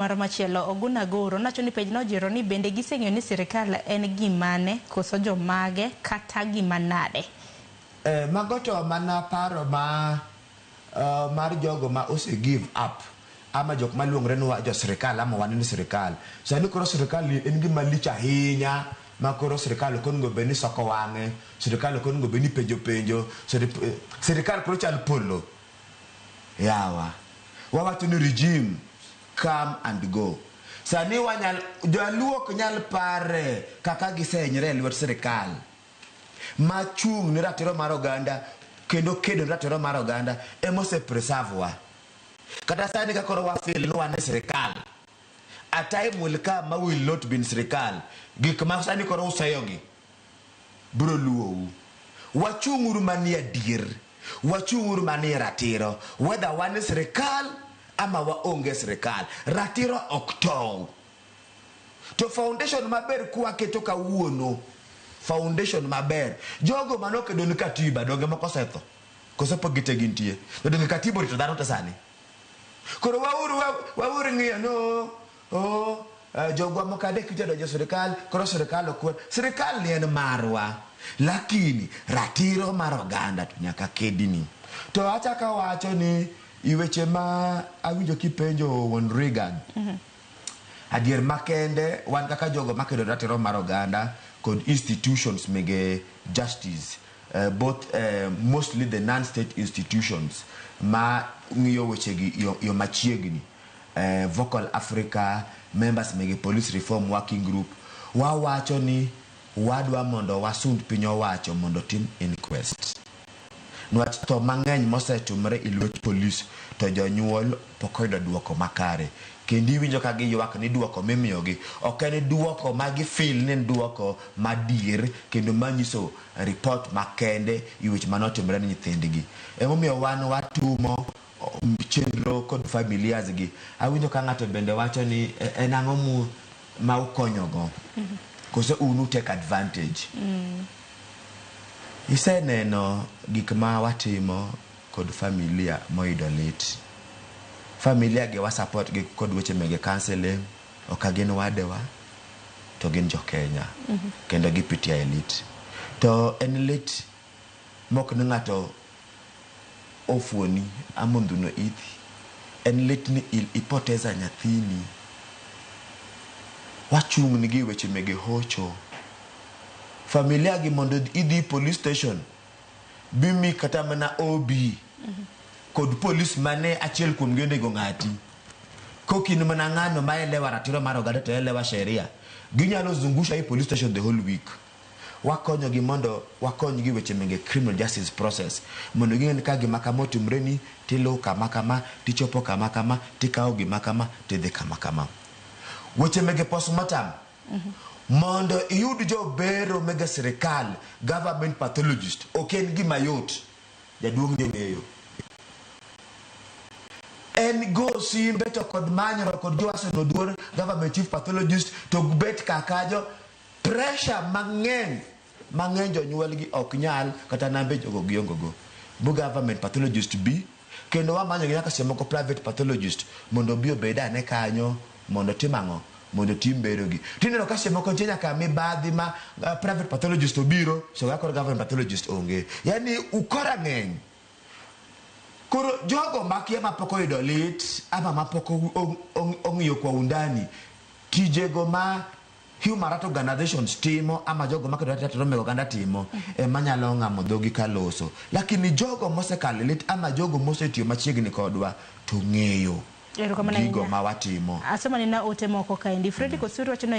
Mara machielo Oguna Goro nacho ni pej nojiro ni bende giseng'eyo ni sirikal en gimane koso jomage kata gimanade. Mago to mana paro mar jogo ma ose give up ama jok maluongre ni jo sirikal ama wan ni sirikal. Sani koro sirikal en gima lich ahinya ma koro sirikal ok onego bed ni soko wang'e, sirikal ok onego bed ni penjo, sirikal koro chal polo. Yawa. Wawacho ni regime come and go. Sani joluo ok nyal pare kaka gisenyre e lwet sirikal. Machung' ni ratiro mar oganda kendo kedo ratiro mar oganda emose preserve wa. Kata sani ka koro wafil no wane sirikal. A time will come ma will not be in sirikal. Gik ma sani koro usayogi. Bro luo. Wachung'uru manie dir. Wachung'uru manie ratiro. Whether wane sirikal ama waonge sirikal. Ratiro oktow. To foundation maber kuwa keto kawuono. Foundation maber. Jogo manoke doni katiba donge moko setho. Koso pogite gintie. Donge katiba rito dhano tasani. Koro wauru ng'iyo no. Jogo mokade kitedo jo sirikal, koro sirikal okwe. Sirikal ni en marwa. Lakini ratiro mar oganda to nyaka kedini. To achaka wacho ni iweche ma awinjo kipenjo won Reagan. Adier makende wan kaka jogo makedo ratiro mar oganda kod institutions mege justice, both mostly the non-state institutions ma ngiyo wechegi yo machiegni, Vocal Africa, members mege police reform working group. Wawacho ni wadwa mondo wasund piny owacho mondo tim inquest. Nwach to mang'eny mosetumre e lwet police to jonyuol pokoyudo duoko makare. Kendi winjo ka giywak ni duoko mimiyogi ok en duoko ma gifil ni duoko madier kendo manyiso report makende iwech manotimre ni nyithindgi. Emomiyo wan watumo chenro kod familias gi. Awinjo ka ng'ato bende wacho ni en ang'o ma ukonyogo. Koso unu take advantage. Iseneno gik ma watimo kod familia moido lit. Familia ge wa support ge kod weche mege counseling, ok gin wadewa to gin jo Kenya. Kendo gipitia elite. To en lit mok ni ng'ato ofuoni amunduno ithi. En lit ni ipoteza nyathini. Wachung' ni gi weche mege hocho. Familia gi mondo idhi police station bimi kata mana OB kod police mane achiel kuom gende go ng'ati kokini mana ng'ano ma elewa ratiro mar oganda to elewa sheria ginyalo zungusha i police station the whole week. Wakonyo gi mondo wakony gi weche mege criminal justice process mondo ging'e ka gima kama otimre ni tilo kama kama tichopo kama kama tikao gima kama tidhi kama kama. Weche mege postmortem mondo iyud jo bero mega sirikal government pathologist oken gima yot jaduong' ng'eyo en go simbe to kod manyro kod jowaso no duor government chief pathologist to bet kakajo pressure mang'eny jonyuol gi ok nyal kata nambe jogo giongogo bu government pathologist bi kendo wamanyo gi nyaka semoko private pathologist mondo bi obeda ne kanyo mondo timang'o mondo tim berogi. Tineno ka semoko nyaka mibadhi ma private pathologist obiro so kaka government pathologist onge. Yani ukora ng'eny. Koro jogo makia mapoko yudo lit ama mapoko ong'iyo kwa undani tijego ma human rights organizations timo ama jogo makedo ratiro meg oganda timo manyalo ng'amo dhogi kaloso. Lakini jogo mosekalo lit ama jogo mosetiyo machiegni kodwa to ng'eyo gigo ma watimo. Asema nina ote moko kaendi. Fredrick Osuru wacho